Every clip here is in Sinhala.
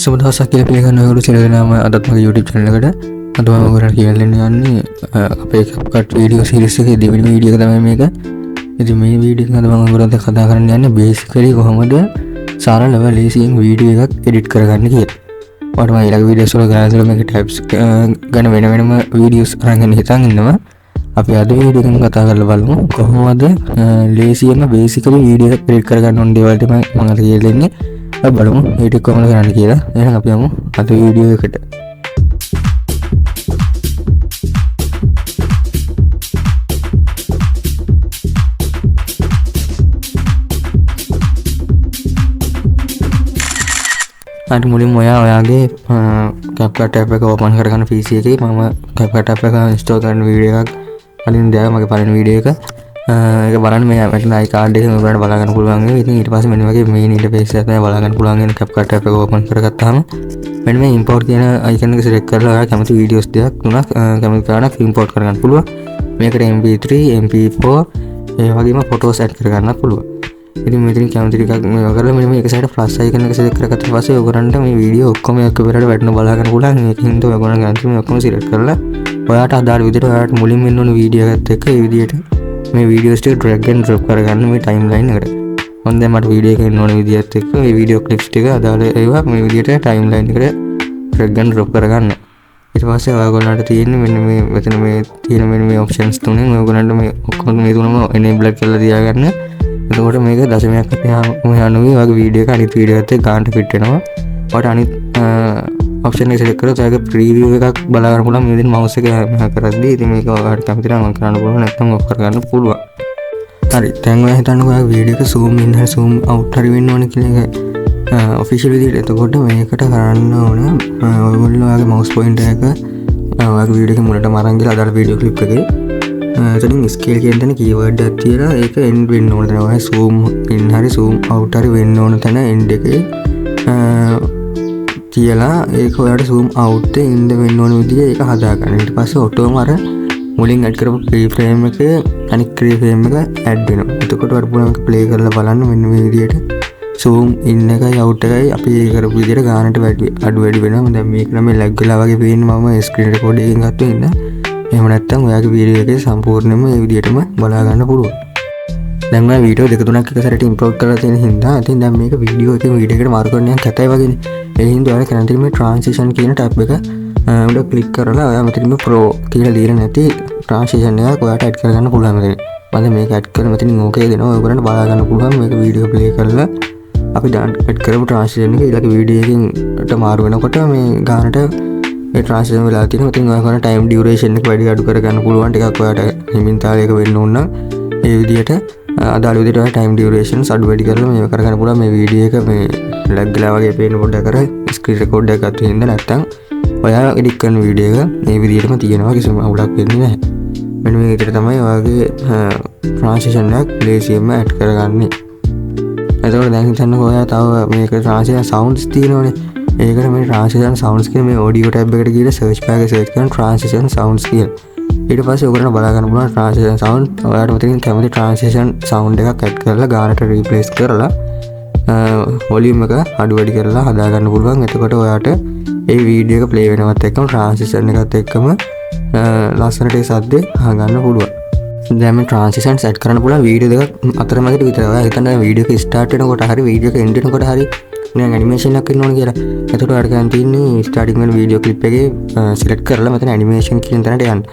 සුබදවසක් කියලා පිළිගන්න ඔයගොල්ලෝ සියලුම අදත් මගේ YouTube channel එකට අද මම ඔයගොල්ලන්ට කියලා දෙන්න යන්නේ අපේ CapCut video series එකේ දෙවෙනි වීඩියෝ එක තමයි මේක. ඉතින් මේ වීඩියෝ එක අද මම ඔයගොල්ලන්ට කතා කරන්න යන්නේ basically කොහොමද සරලව ලේසියෙන් වීඩියෝ එකක් edit කරගන්න කියලා. මට මම ඊළඟ වීඩියෝස් වල ගානසල මේක types ගැන වෙනම videos අරගෙන හිතන් ඉන්නවා. අපි අද වීඩියෝ එකෙන් කතා කරලා බලමු කොහොමද ලේසියෙන්ම basically වීඩියෝ එකක් edit කරගන්න ඕන දේවල් ටික මම අද කියලා දෙන්නේ. අපි බලමු ඒක කොහොමද කරන්න කියලා. එහෙනම් අපි යමු අද වීඩියෝ එකට. අද මුලින්ම ඔයාගේ CapCut app එක open කරගන්න PC එකේ මම CapCut app එක install කරන වීඩියෝ එකක් අලින් දැන් මගේ පළවෙනි වීඩියෝ එක ඒක බලන්න මේ මෙතන iCard එකේ ඔයාලට බලා ගන්න පුළුවන් වෙයි. ඉතින් ඊට පස්සේ මෙන්න වගේ main interface එක තමයි බලා ගන්න පුළුවන් වෙන CapCut app එක open කරගත්තාම මෙන්න මේ import කියන icon එක select කරලා ඔයාලා කැමති videos දෙකක් තුනක් කැමති ගානක් import කරගන්න පුළුවන්. මේකට MP3 MP4 ඒ වගේම photos add කරගන්න පුළුවන්. ඉතින් මෙතන කැමති ටිකක් මේවා කරලා මෙන්න මේක සයිඩ් plus icon එක select කරගත්ත පස්සේ ඔයගොල්ලන්ට මේ වීඩියෝ ඔක්කොම එකවරට වැටෙන බලා ගන්න පුළුවන්. මේකෙන්ද ඔයගොල්ලන් ගන්න මේ ඔක්කොම select කරලා ඔයාට අදාළ විදිහට ඔයාට මුලින් වෙන්න ඕන වීඩියෝ එකත් එක්ක ඒ විදිහට මේ videos ටික drag and drop කරගන්න මේ timeline එකට. මම දැන් මට වීඩියෝ එකේ ඉන්න ඕන විදිහත් එක්ක මේ වීඩියෝ clips ටික අදාළ ඒවා මේ විදිහට timeline එකට drag and drop කරගන්න. ඊට පස්සේ ඔයගොල්ලන්ට තියෙන්නේ මෙන්න මේ මෙතන මේ තියෙන මෙන්න මේ options තුනෙන් ඔයගොල්ලන්ට මේ ඔක්කොම මේ තුනම enable කරලා තියාගන්න. එතකොට මේක දශමයක් යනුවේ වගේ වීඩියෝ එක අනිත් වීඩියෝ එකත් එක්ක ගන්නට fit වෙනවා. ඔයාට අනිත් option එක select කරලා ඔයාගේ preview එකක් බලා ගන්න පුළුවන්. මේ විදිහට mouse එක මෙහා කරද්දී ඉතින් මේක ඔයාලට කැමති නම් on කරන්න පුළුවන් නැත්නම් off කරගන්න පුළුවන්. හරි දැන් ඔයා හිතන්නකෝ ඔයාගේ වීඩියෝ එක zoom in හරි zoom out හරි වෙන්න ඕන කියලා එක official විදිහට. එතකොට මේකට කරන්න ඕන ඔයගොල්ලෝ ඔයාගේ mouse pointer එක ඔයාගේ වීඩියෝ එකේ මුලටම අරන් ගිහලා අදාළ වීඩියෝ clip එකේ එතනින් scale කියන තැන keyword එකක් තියලා ඒක end වෙන්න ඕන තැන ඔයා zoom in හරි zoom out හරි වෙන්න ඕන තැන end එකේ කියලා ඒක ඔයාලට zoom out ඉන්න වෙන්න ඕන විදිහට ඒක හදාගන්න. ඊට පස්සේ ඔටෝම අර මුලින් ඇඩ් කරපු keyframe එකේ අනිත් keyframe එක ඇඩ් වෙනවා. එතකොට ඔයාලට පුළුවන් ප්ලේ කරලා බලන්න මෙන්න මේ විදිහට zoom in එකයි out එකයි අපි ඒ කරපු විදිහට ගානට අඩු වැඩි වෙනවා. දැන් මේක නම් lag වෙලා වගේ පේන්නේ මම screen record එකකින් ගත්ත ඉන්න. එහෙම නැත්නම් ඔයාගේ වීඩියෝ එකේ සම්පූර්ණයෙන්ම මේ විදිහටම බලා ගන්න පුළුවන්. දැන් මම වීඩියෝ දෙක තුනක් එක සැරේට ඉම්පෝර්ට් කරලා තියෙන හින්දා ඉතින් දැන් මේක වීඩියෝ එකෙන් වීඩියෝ එකට මාරු කරන්න යන කතයි වගේනේ. ඒ හින්දා ඔයාලා කරන්න තියෙන්නේ මේ transition කියන ටැබ් එක උඩ ක්ලික් කරලා ඔයා මෙතනින් pro කියලා දීලා නැති transition එකක් ඔයාට ඇඩ් කරගන්න පුළුවන් මෙතන. මම මේක ඇඩ් කරලා මෙතනින් ඕකේ දෙනවා. ඔයගොල්ලන්ට බලා ගන්න පුළුවන් මේක වීඩියෝ ප්ලේ කරලා අපි ඇඩ් කරපු transition එක ඊළඟ වීඩියෝ එකකට මාරු වෙනකොට මේ ගානට මේ transition වෙලා තියෙනවා. ඉතින් ඔයාලා time duration එක වැඩි අඩු කරගන්න පුළුවන්. ටිකක් ඔයාට හිමින් තාලයක වෙන්න ඕන නම් ඒ විදිහට අදාළ විදිහට ඔයාලා time durations අඩු වැඩි කරලා මේක කරගන්න පුළුවන්. මේ වීඩියෝ එක මේ lag ගලා වගේ පේන පොඩ්ඩක් අර screen record එකක් ගත්ත හින්දා නැත්තම් ඔයා edit කරන වීඩියෝ එක මේ විදිහටම තියෙනවා. කිසිම අවුලක් වෙන්නේ නැහැ. මෙන්න මේ විදිහට තමයි ඔයාගේ transition එක ලේසියෙන්ම add කරගන්නේ. එතකොට දැන් හිතන්නකෝ ඔයා තව මේක transition sounds තියෙනවනේ. ඒකට මේ transition sounds කියන මේ audio tab එකට ගිහලා search bar එකේ search කරන transition sounds කියලා. ඊට පස්සේ ඔයගොල්ලෝ බලා ගන්න පුළුවන් transition sound ඔයාලට මෙතනින් කැමති transition sound එකක් add කරලා ගානට replace කරලා volume එක අඩු වැඩි කරලා හදා ගන්න පුළුවන්. එතකොට ඔයාට ඒ වීඩියෝ එක play වෙනවත් එක්කම transition එකත් එක්කම ලස්සනට ඒ සද්දේ අහගන්න පුළුවන්. දැන් මේ transitions add කරන්න පුළුවන් වීඩියෝ දෙකක් අතරමැදට විතරයි. ඔයා හිතන්න වීඩියෝ එක start වෙනකොට හරි වීඩියෝ එක end වෙනකොට හරි නිකන් animation එකක් ඉන්න ඕන කියලා. එතකොට ඔයාලට ගන්න තියෙන්නේ starting වෙන වීඩියෝ clip එකේ select කරලා මෙතන animation කියන තැනට යන්න.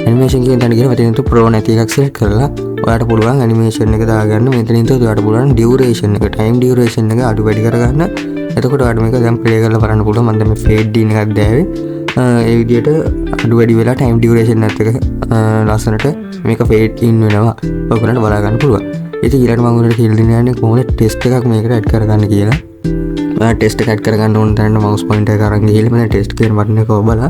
animation කියන තැනට ගිහලා මෙතනින් pro නැති එකක් select කරලා ඔයාලට පුළුවන් animation එක දාගන්න. මෙතනින් ඔයාලට පුළුවන් duration එක time duration එක අඩු වැඩි කරගන්න. එතකොට ඔයාලට මේක දැන් play කරලා බලන්න පුළුවන්. මම දැන් මේ fade in එකක් දාවේ. ඒ විදිහට අඩු වැඩි වෙලා time duration එකත් එක ලස්සනට මේක fade in වෙනවා. ඔයගොල්ලන්ට බලා ගන්න පුළුවන්. ඉතින් ඊළඟට මම ඔයාලට කියලා දෙන්න යන්නේ කොහොමද test එකක් මේකට add කරගන්න කියලා. ටෙස්ට් එක ඇඩ් කරගන්න ඕන තැනට mouse pointer එක අරන් ගිහලා මෙතන test කියන බටන් එක ඔබලා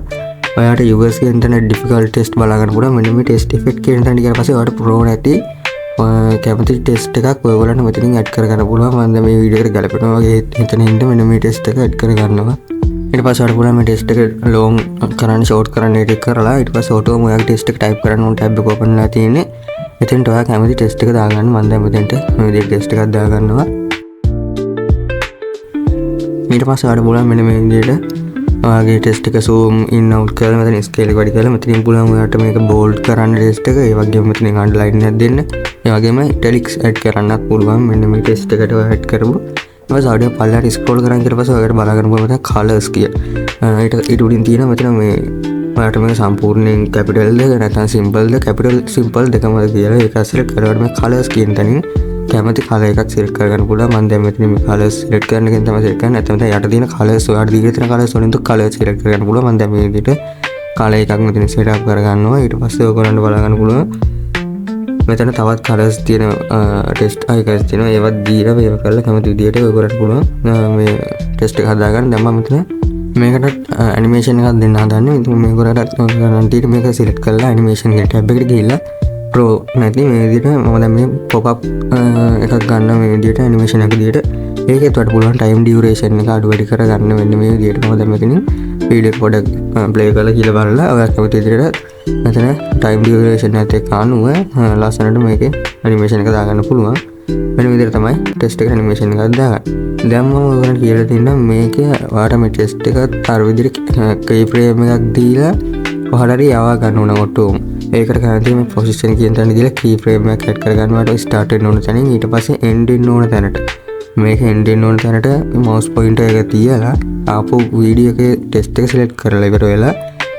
ඔයාට users කියන තැන difficult test බලා ගන්න පුළුවන්. මෙන්න මේ test effect කියන තැනට ගියාට පස්සේ ඔයාට pro නැති කැමති test එකක් ඔයගොල්ලන්ට මෙතනින් ඇඩ් කරගන්න පුළුවන්. මම දැන් මේ වීඩියෝ එකට ගලපනවා වගේ හිතන හින්දා මෙන්න මේ test එක ඇඩ් කරගන්නවා. ඊට පස්සේ ඔයාලට පුළුවන් මේ test එක long කරන්න short කරන්න ටික කරලා ඊට පස්සේ auto ඔයාගේ test එක type කරන්න ඕන tab එක open වෙලා තියෙන්නේ. එතෙන්ට ඔයා කැමති test එක දාගන්න. මම දැන් මෙතෙන්ට මේ විදිහට test එකක් දාගන්නවා. ඊට පස්සේ ඔයාලට බලන්න මෙන්න මේ විදිහට ඔයාගේ ටෙස්ට් එක zoom in out කරලා මෙතන ස්කේල් එක වැඩි කරලා මෙතනින් පුළුවන් ඔයාලට මේක බෝල්ඩ් කරන්න ටෙස්ට් එක. ඒ වගේම මෙතනින් අන්ඩර්ලයින් එකක් දෙන්න. ඒ වගේම ඉටැලික්ස් ඇඩ් කරන්නත් පුළුවන්. මෙන්න මේ ටෙස්ට් එකට ඔයා ඇඩ් කරමු. ඊට පස්සේ ආඩියෝ පල්ලෙහාට ස්ක්‍රෝල් කරන් ඊට පස්සේ ඔයාලට බලා ගන්න පුළුවන් මෙතන කලර්ස් කියලා. ඊට උඩින් තියෙනවා මෙතන මේ ඔයාලට මේක සම්පූර්ණයෙන් කැපිටල්ද නැත්නම් සිම්පල්ද කැපිටල් සිම්පල් දෙකම කියලා ඒක ඇසලෙක්ට් කරලා මේ කලර්ස් කියන තැනින් කැමති කලර් එකක් සිලෙක්ට් කරගන්න පුළුවන්. මම දැන් මෙතන මේ කලර්ස් සිලෙක්ට් කරන එකෙන් තමයි සිලෙක්ට් කරන්නේ. නැත්නම් දැන් යට තියෙන කලර්ස් ඔයාලට දීලා තියෙන කලර්ස් වලින් කලර් සිලෙක්ට් කරගන්න පුළුවන්. මම දැන් මේ විදිහට කලර් එකක් මෙතන සෙට් අප් කරගන්නවා. ඊට පස්සේ ඔයගොල්ලන්ට බලා ගන්න පුළුවන් මෙතන තවත් කලර්ස් තියෙන ටෙස්ට් අයිකන්ස් තියෙනවා. ඒවත් දීලා මේව කරලා කැමති විදිහට ඔයගොල්ලන්ට පුළුවන් මේ ටෙස්ට් එක හදාගන්න. දැන් මම මෙතන මේකට ඇනිමේෂන් එකක් දෙන්න හදන්නේ. ඉතින් මේකට ගන්නන්ට මේක සිලෙක්ට් කරලා ඇනිමේෂන් එක ටැබ් එකට ගිහිල්ලා ප්‍රෝ නැති මේ විදිහට මම දැන් මේ පොප් අප් එකක් ගන්න මේ විදිහට ඇනිමේෂන් එක විදිහට. ඒකෙත් වඩා පුළුවන් ටයිම් ඩියුරේෂන් එක අඩු වැඩි කරගන්න වෙන්නේ මේ විදිහට. මම දැන් මෙතනින් වීඩියෝ එක පොඩක් ප්ලේ කරලා කියලා බලලා ඔයා කැමති විදිහට මෙතන ටයිම් ඩියුරේෂන් එකත් එක්ක අනුව ලස්සනට මේකේ ඇනිමේෂන් එක දාගන්න පුළුවන්. වෙන විදිහට තමයි ටෙස්ට් එකට ඇනිමේෂන් එකක් දාගන්න. දැන් මම ඔයගොල්ලන්ට කියලා දෙන්නම් මේකේ ඔයාලට මේ ටෙස්ට් එකත් අර විදිහට කී ෆ්‍රේම් එකක් දීලා ඔයාලට යවා ගන්න ඕන ඔටෝම. ඒකට කරන්නේ මේ පොසිෂන් කියන තැන දීලා කී ෆ්‍රේම් එකක් ඇඩ් කරගන්නවාට ස්ටාර්ට් වෙන්න ඕන තැනින් ඊට පස්සේ එන්ඩ් වෙන්න ඕන තැනට මේක එන්ඩ් වෙන්න ඕන තැනට මවුස් පොයින්ටර් එක තියලා ආපහු වීඩියෝ එකේ ටෙස්ට් එක සිලෙක්ට් කරලා ඉවර වෙලා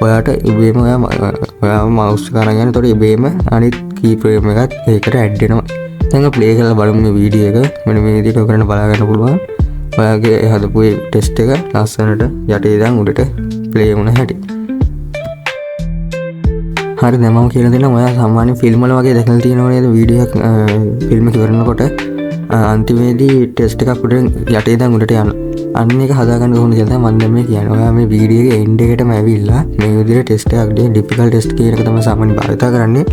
ඔයාට ඉබේම ඔයා මවුස් එක අරන් යන. එතකොට ඉබේම අනිත් කී ෆ්‍රේම් එකක් ඒකට ඇඩ් වෙනවා. දැන් ප්ලේ කරලා බලමු මේ වීඩියෝ එක. මෙන්න මේ විදිහට ඔයගොල්ලන්ට බලා ගන්න පුළුවන්. ඔයාගේ හදපු ටෙස්ට් එක ලස්සනට යටේ ඉඳන් උඩට ප්ලේ වුණ හැටි. හරි දැන් මම කියලා දෙන්නම්. ඔයා සාමාන්‍ය ෆිල්ම් වල වගේ දැකලා තියෙනව නේද වීඩියෝ එක ෆිල්ම් එක ඉවරනකොට අන්තිමේදී ටෙස්ට් එකක් උඩින් යටේ ඉඳන් උඩට යනවා. අන්න ඒක හදාගන්න කොහොමද කියලා මම දැන් මේ කියන්නේ. ඔයා මේ වීඩියෝ එකේ එන්ඩ් එකටම ඇවිල්ලා මේ විදිහට ටෙස්ට් එකක් දෙන්න ඩිෆිකල්ට් ටෙස්ට් කියන එක තමයි සාමාන්‍ය භාවිත කරන්නේ.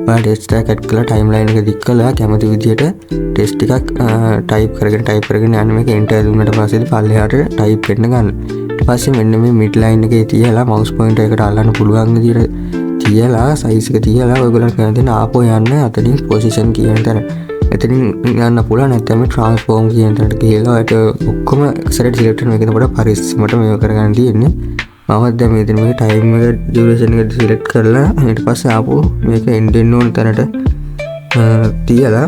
ඔයා ටෙස්ට් එකක් ඇඩ් කරලා ටයිම්ලයින් එක දික් කරලා කැමති විදිහට ටෙස්ට් එකක් ටයිප් කරගෙන යන්න මේක එන්ටර් දුන්නාට පස්සේ පල්ලෙහාට ටයිප් වෙන්න ගන්න. ඊට පස්සේ මෙන්න මේ මිඩ් ලයින් එකේ තියලා මවුස් පොයින්ටර් එකට අල්ලන්න පුළුවන් විදිහට තියලා සයිස් එක තියලා ඔයගොල්ලන්ට කියන්න දෙන්න ආපහු යන්න අතනින් පොසිෂන් කියන තැන. එතනින් යන්න පුළුවන්. නැත්නම් ට්‍රාන්ස්ෆෝම් කියන තැනට ගිහලා ඔයාලට ඔක්කොම එකසරට සිලෙක්ට් කරන එකද පොඩ පරිස්සමට මේක කරගන්න තියෙන්නේ. මම දැන් මෙතන මේක ටයිම් එක ඩියුරේෂන් එක සිලෙක්ට් කරලා ඊට පස්සේ ආපහු මේක එන්ඩ් වෙන්න ඕන තැනට තියලා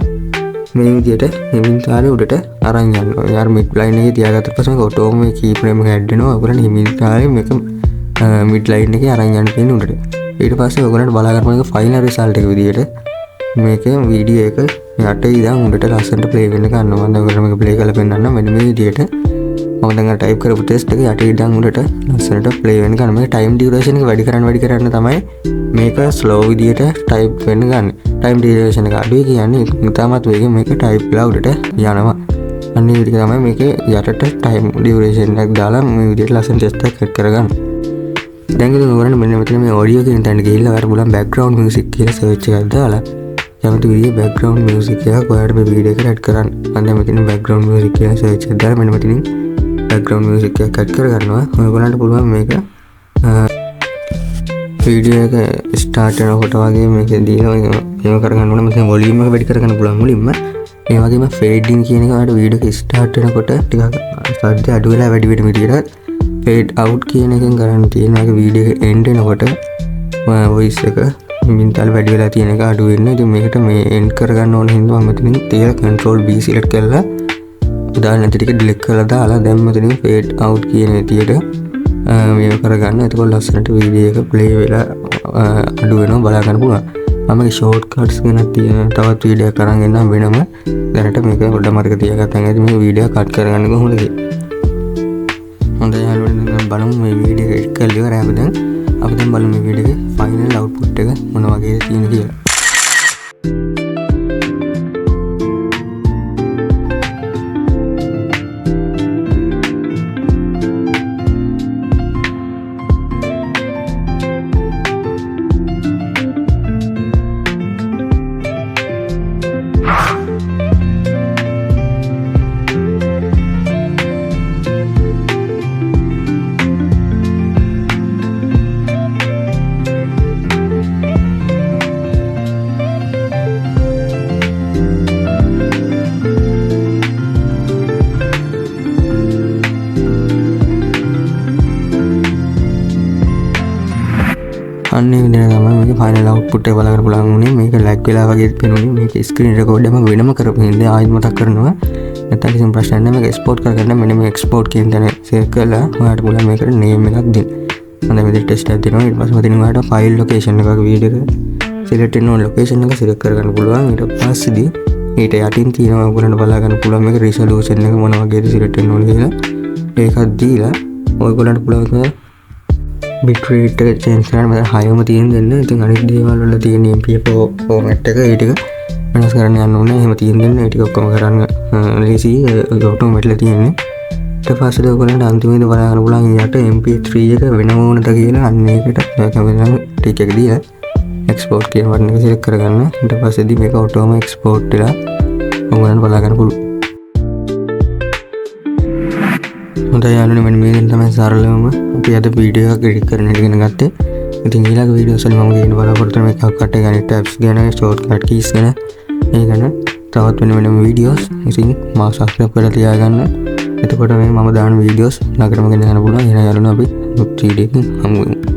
මේ විදිහට හිමින් තාලේ උඩට අරන් යනවා. යාර මිඩ් ලයින් එකේ තියාගත්ත පස්සේ මේක ඔටෝම මේ කී ෆ්‍රේම් එක ඇඩ් වෙනවා. ඔයගොල්ලන් හිමින් තාලේ මේක මිඩ් ලයින් එකේ අරන් යන්න තියෙන උඩට. ඊට පස්සේ ඔයගොල්ලන්ට බලා ගන්න මේක ෆයිනල් රිසල්ට් එක විදිහට මේක වීඩියෝ එක යට ඉඳන් උඩට ලස්සනට ප්ලේ වෙන්න ගන්නවා. මම ඔයගොල්ලන්ට මේක ප්ලේ කරලා පෙන්නන්න. මෙන්න මේ විදිහට මම දැන් ටයිප් කරපු ටෙස්ට් එක යට ඉඳන් උඩට ලස්සනට ප්ලේ වෙන්න ගන්න. මේක ටයිම් ඩියුරේෂන් එක වැඩි කරන්න තමයි මේක ස්ලෝ විදිහට ටයිප් වෙන්න ගන්න. ටයිම් ඩියුරේෂන් එක අඩුයි කියන්නේ ඉතාමත් වේගෙන් මේක ටයිප් වෙලා උඩට යනවා. අන්න ඒ විදිහට තමයි මේකේ යටට ටයිම් ඩියුරේෂන් එකක් දාලා මේ විදිහට ලස්සන ටෙස්ට් එකක් ඇඩ් කරගන්න. දැන් ඉතින් ඔයගොල්ලන්ට මෙන්න මෙතන මේ ඔඩියෝ කියන තැනට ගිහිල්ලා ඔයාලට පුළුවන් බෑග්ග්‍රවුන්ඩ් මියුසික් කියලා සර්ච් එකක් දාලා කැමති විදිහේ බෑග්ග්‍රවුන්ඩ් මියුසික් එකක් ඔයාලට මේ වීඩියෝ එකට ඇඩ් කරන්න. මම දැන් මෙතන බෑග්ග්‍රවුන්ඩ් මියුසික් කියලා සර්ච් එකක් දාලා මෙන්න මෙතනින් බෑග්ග්‍රවුන්ඩ් මියුසික් එකක් ඇඩ් කරගන්නවා. ඔයගොල්ලන්ට පුළුවන් මේක වීඩියෝ එක ස්ටාර්ට් වෙනකොට වගේ මේක දීලා මේව කරගන්න ඕන. මෙතන වොලියුම් එක වැඩි කරගන්න පුළුවන් මුලින්ම. ඒ වගේම ෆේඩින් කියන එක ඔයාලට වීඩියෝ එක ස්ටාර්ට් වෙනකොට ටිකක් ශබ්ද අඩු වෙලා වැඩි වෙන විදිහට ෆේඩ් අවුට් කියන එකෙන් කරන්න තියෙන එක වීඩියෝ එක එන්ඩ් වෙනකොට වොයිස් එක මින්තල් වැඩි වෙලා තියෙන එක අඩු වෙන්න. ඉතින් මේකට මේ එන්ඩ් කරගන්න ඕන හින්දා මම මෙතනින් තියලා control B සිලෙක්ට් කරලා උදාහරණ ටික ඩිලීට් කරලා දාලා දැන් මෙතනින් ෆේඩ් අවුට් කියන විදියට මේක කරගන්න. එතකොට ලස්සනට වීඩියෝ එක ප්ලේ වෙලා අඩු වෙනවා බලා ගන්න පුළුවන්. මම ෂෝට් කට්ස් ගැන තියෙන තවත් වීඩියෝ එකක් අරන් එන්නම් වෙනම. දැනට මේක පොඩ්ඩක් මතක තියාගත්තා නම් මේ වීඩියෝ කට් කරගන්න කොහොමද කියලා. හොඳයි යාළුවනේ දැන් බලමු මේ වීඩියෝ එක එඩිට් කරලා ඉවරයි. අපි දැන් බලමු මේ වීඩියෝ එකේ ෆයිනල් අවුට්පුට් එක මොන වගේද තියෙන්නේ කියලා. අන්න ඒ විදිහට තමයි මේක ෆයිනල් අවුට්පුට් එක බලන්න පුළුවන් වුණේ. මේක ලැග් වෙලා වගේ පෙනුනේ. මේක ස්ක්‍රීන් රෙකෝඩ් එකම වෙනම කරපු හින්දා ආයෙත් මතක් කරනවා. නැත්නම් කිසිම ප්‍රශ්නයක් නැහැ. මේක එක්ස්පෝර්ට් කරගන්න මෙන්න මේ එක්ස්පෝර්ට් කියන තැන සෙලෙක්ට් කරලා ඔයාලට පුළුවන් මේකට නේම් එකක් දෙන්න. මම මේ විදිහට ටෙස්ට් එකක් දෙනවා. ඊට පස්සේ මෙතන ඔයාලට ෆයිල් ලොකේෂන් එකක වීඩියෝ එක සිලෙක්ට් වෙන ලොකේෂන් එක සිලෙක්ට් කරගන්න පුළුවන්. ඊට පස්සේදී ඊට යටින් තියෙනවා ඔයගොල්ලන්ට බලා ගන්න පුළුවන් මේක රිසොලූෂන් එක මොන වගේද සිලෙක්ට් වෙන්න ඕනේ කියලා. ඒකත් දීලා ඔයගොල්ලන්ට පුළුවන් bit rate එක change කරන්න. මම 6ම තියෙන දෙන්න. ඉතින් අනිත් දේවල් වල තියෙන MP4 format එක ඒ ටික වෙනස් කරන්න යන්න ඕනේ. එහෙම තියෙන දෙන්න ඒ ටික ඔක්කොම කරන්න ලේසි ඔටෝමැටික්ලි තියෙන්නේ. ඊට පස්සේ ඔයගොල්ලන්ට අන්තිමේදී බලා ගන්න පුළුවන් යට MP3 එක වෙනම ඕනද කියලා අන්න ඒකට කැමරා ටික එක දීලා export කියන බටන් එක select කරගන්න. ඊට පස්සේදී මේක ඔටෝම export වෙලා ඔයගොල්ලන්ට බලා ගන්න පුළුවන්. හොඳයි යාළුවනේ මෙන්න මේකෙන් තමයි සරලවම අපි අද වීඩියෝ එක එඩිට් කරන්න ඉගෙන ගත්තේ. ඉතින් ඊළඟ වීඩියෝස් වල මම කියන්න බලාපොරොත්තු වෙන මේක කට ගැන ටැබ්ස් ගැන shortcut keys ගැන ඒ ගැන තවත් වෙන වීඩියෝස් ඉතින් මාව subscribe කරලා තියාගන්න. එතකොට මේ මම දාන වීඩියෝස් ළඟටම ගෙන යන්න පුළුවන්. එහෙනම් යාළුවනේ අපි next වීඩියෝ එකකින් හමු වෙමු.